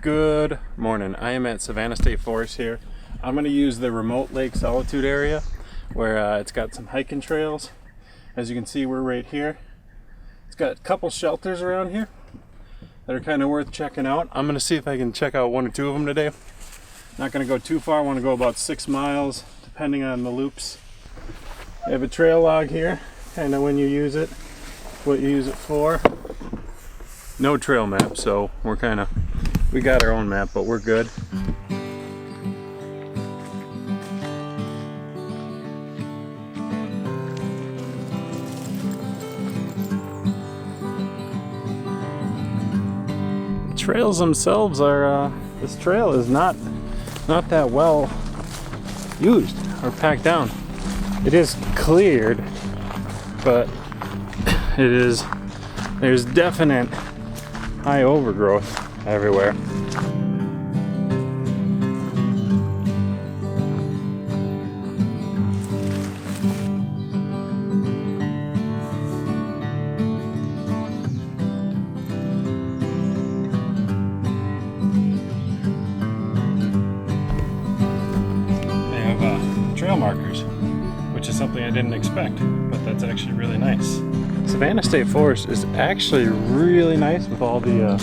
Good morning. I am at Savanna State Forest here. I'm going to use the remote Lake Solitude area where it's got some hiking trails. As you can see, we're right here. It's got a couple shelters around here that are kind of worth checking out. I'm going to see if I can check out one or two of them today. Not going to go too far. I want to go about 6 miles depending on the loops. I have a trail log here, kind of when you use it, what you use it for. No trail map, so we got our own map, but we're good. The trails themselves are, this trail is not that well used or packed down. It is cleared, but there's definite high overgrowth everywhere. They have trail markers, which is something I didn't expect, but that's actually really nice. Savanna State Forest is actually really nice with all the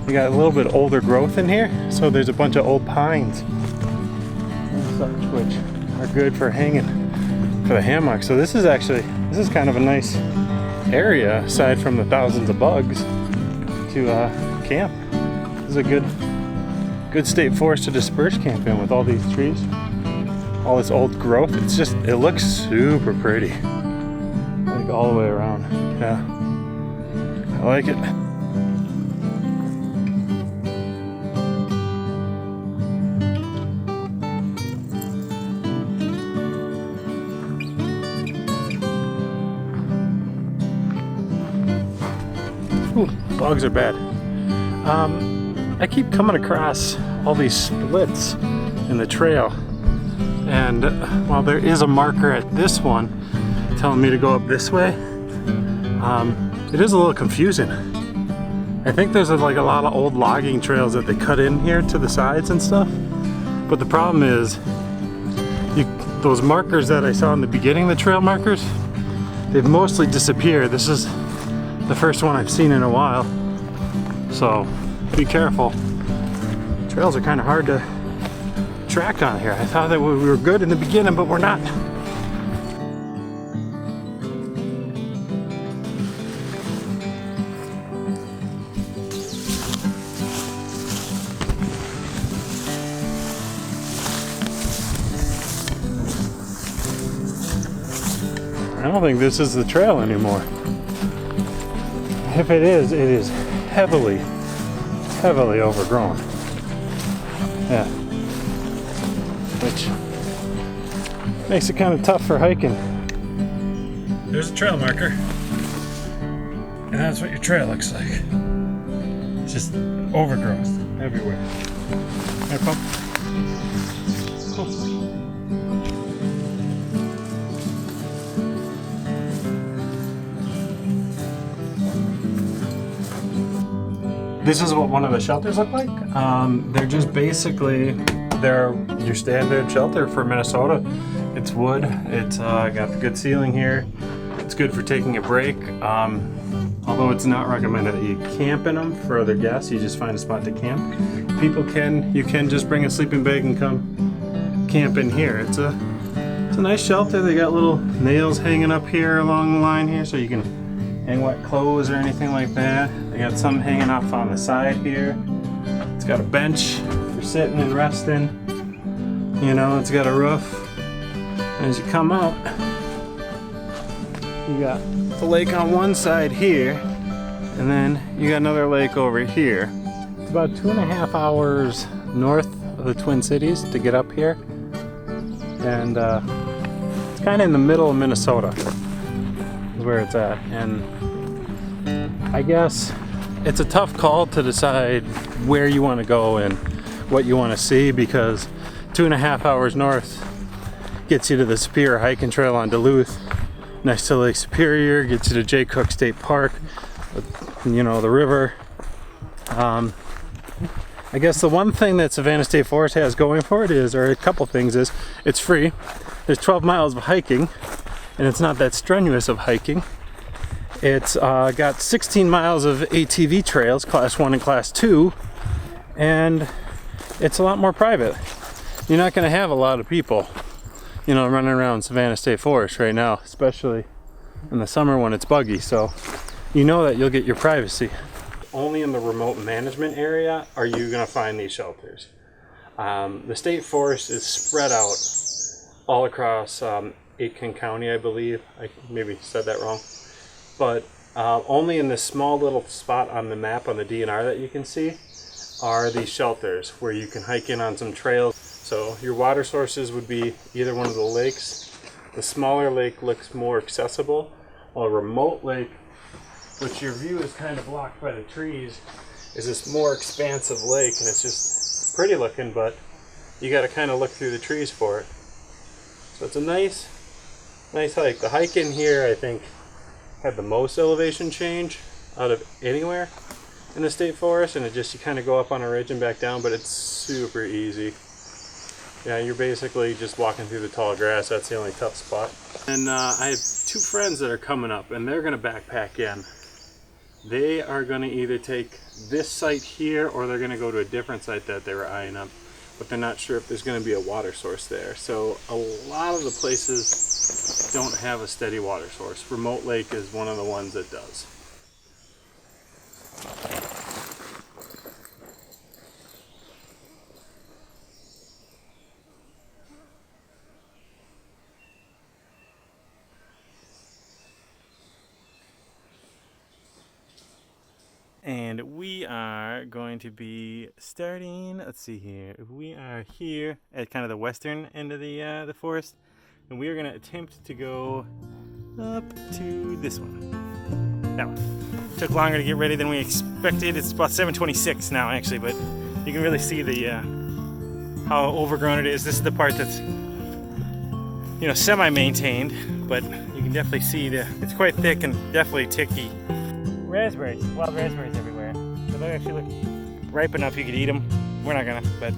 you got a little bit older growth in here, so there's a bunch of old pines and such, which are good for hanging for the hammock. So this is kind of a nice area aside from the thousands of bugs to camp. This is a good state forest to disperse camp in with all these trees, all this old growth. It looks super pretty, like all the way around. Yeah, I like it. Ooh, bugs are bad. I keep coming across all these splits in the trail, and while there is a marker at this one telling me to go up this way, it is a little confusing. I think there's like a lot of old logging trails that they cut in here to the sides and stuff, but the problem is those markers that I saw in the beginning, the trail markers, they've mostly disappeared. This is the first one I've seen in a while, so be careful. Trails are kind of hard to track on here. I thought that we were good in the beginning, but we're not. I don't think this is the trail anymore. If it is heavily overgrown. Yeah. Which makes it kind of tough for hiking. There's a trail marker. And that's what your trail looks like. It's just overgrowth everywhere. Hey, Pump. Cool. This is what one of the shelters look like. They're just basically, they're your standard shelter for Minnesota. It's wood, it's got the good ceiling here. It's good for taking a break. Although it's not recommended that you camp in them for other guests, you just find a spot to camp. You can just bring a sleeping bag and come camp in here. It's a nice shelter. They got little nails hanging up here along the line here so you can hang wet clothes or anything like that. They got some hanging off on the side here. It's got a bench for sitting and resting. You know, it's got a roof. As you come out, you got the lake on one side here, and then you got another lake over here. It's about 2.5 hours north of the Twin Cities to get up here. And it's kind of in the middle of Minnesota is where it's at. And I guess it's a tough call to decide where you want to go and what you want to see, because 2.5 hours north gets you to the Superior Hiking Trail on Duluth, next to Lake Superior, gets you to Jay Cooke State Park, you know, the river. I guess the one thing that Savanna State Forest has going for it is, or a couple things is, it's free. There's 12 miles of hiking, and it's not that strenuous of hiking. It's got 16 miles of ATV trails, class 1 and class 2, and it's a lot more private. You're not going to have a lot of people, you know, running around Savanna State Forest right now, especially in the summer when it's buggy, so you know that you'll get your privacy. Only in the remote management area are you going to find these shelters. The state forest is spread out all across Aitkin County, I believe. I maybe said that wrong. But only in this small little spot on the map on the DNR that you can see are these shelters where you can hike in on some trails. So your water sources would be either one of the lakes. The smaller lake looks more accessible, while a remote lake, which your view is kind of blocked by the trees, is this more expansive lake, and it's just pretty looking, but you got to kind of look through the trees for it. So it's a nice hike. The hike in here, I think, had the most elevation change out of anywhere in the state forest, and it just, you kind of go up on a ridge and back down, but it's super easy. Yeah, you're basically just walking through the tall grass. That's the only tough spot. And I have two friends that are coming up, and they're going to backpack in. They are going to either take this site here, or they're going to go to a different site that they were eyeing up, but they're not sure if there's going to be a water source there. So a lot of the places don't have a steady water source. Remote Lake is one of the ones that does. And we are going to be starting, let's see here, we are here at kind of the western end of the forest, and we are going to attempt to go up to this one. That one. Took longer to get ready than we expected. It's about 7:26 now actually, but you can really see the how overgrown it is. This is the part that's, you know, semi-maintained, but you can definitely see it's quite thick and definitely ticky. Raspberries, wild raspberries everywhere. So they actually look ripe enough you could eat them. We're not gonna, but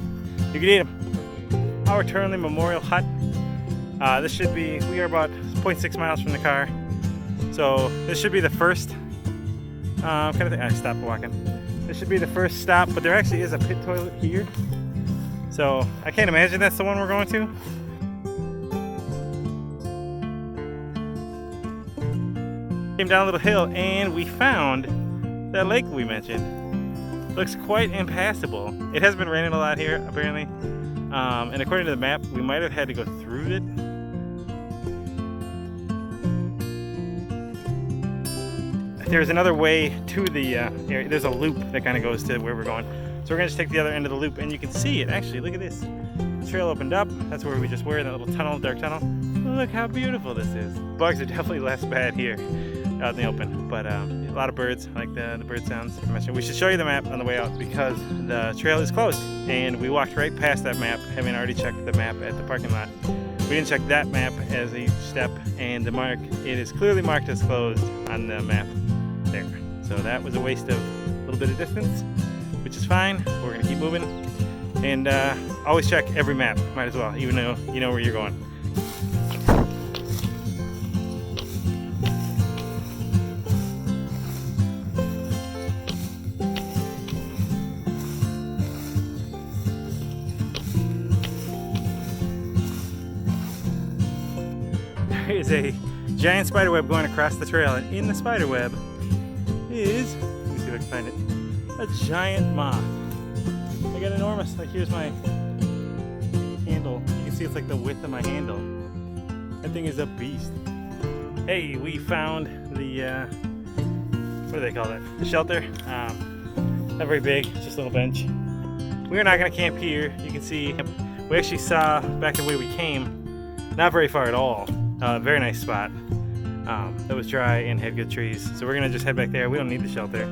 you could eat them. Our Turnley Memorial Hut. This should be, we are about 0.6 miles from the car. So this should be the first, I stopped walking. This should be the first stop, but there actually is a pit toilet here. So I can't imagine that's the one we're going to. Came down a little hill and we found that lake we mentioned. Looks quite impassable. It has been raining a lot here apparently, and according to the map we might have had to go through it. There's another way to the area. There's a loop that kind of goes to where we're going, so we're gonna just take the other end of the loop, and you can see it actually. Look at this. The trail opened up. That's where we just were, in that little tunnel, dark tunnel. Look how beautiful this is. Bugs are definitely less bad here out in the open, but a lot of birds. I like the bird sounds. I mentioned we should show you the map on the way out because the trail is closed, and we walked right past that map, having already checked the map at the parking lot. We didn't check that map as a step, and the mark, it is clearly marked as closed on the map there. So that was a waste of a little bit of distance, which is fine. We're gonna keep moving, and always check every map. Might as well, even though you know where you're going. There is a giant spider web going across the trail, and in the spider web is, let me see if I can find it, a giant moth. They got enormous. Like, here's my handle. You can see it's like the width of my handle. That thing is a beast. Hey, we found the what do they call that? The shelter. Not very big, just a little bench. We're not gonna camp here. You can see we actually saw back the way we came, not very far at all. Very nice spot. That was dry and had good trees. So we're gonna just head back there. We don't need the shelter.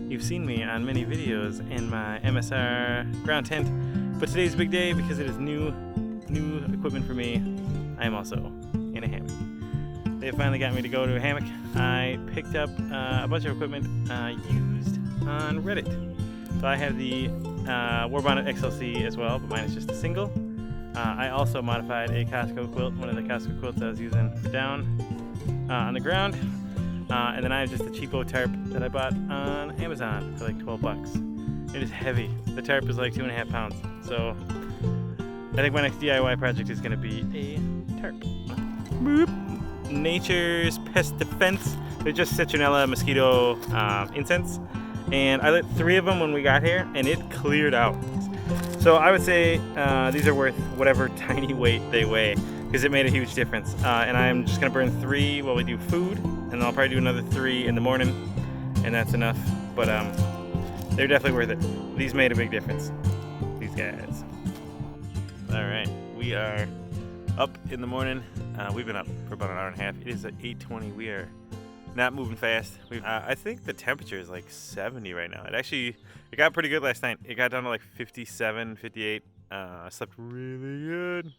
You've seen me on many videos in my MSR ground tent, but today's a big day because it is new equipment for me. I am also in a hammock. They finally got me to go to a hammock. I picked up a bunch of equipment used on Reddit. So I have the War Bonnet XLC as well, but mine is just a single. I also modified a Costco quilt, one of the Costco quilts I was using down on the ground. And then I have just a cheapo tarp that I bought on Amazon for like 12 bucks. It is heavy. The tarp is like 2.5 pounds. So I think my next DIY project is going to be a tarp. Boop. Nature's Pest Defense. They're just citronella mosquito incense. And I lit 3 of them when we got here, and it cleared out. So I would say these are worth whatever tiny weight they weigh, because it made a huge difference. And I'm just going to burn 3 while we do food, and then I'll probably do another 3 in the morning, and that's enough. But they're definitely worth it. These made a big difference, these guys. All right, we are up in the morning. We've been up for about an hour and a half. It is at 8:20. We are not moving fast. I think the temperature is like 70 right now. It got pretty good last night. It got down to like 57, 58. I slept really good.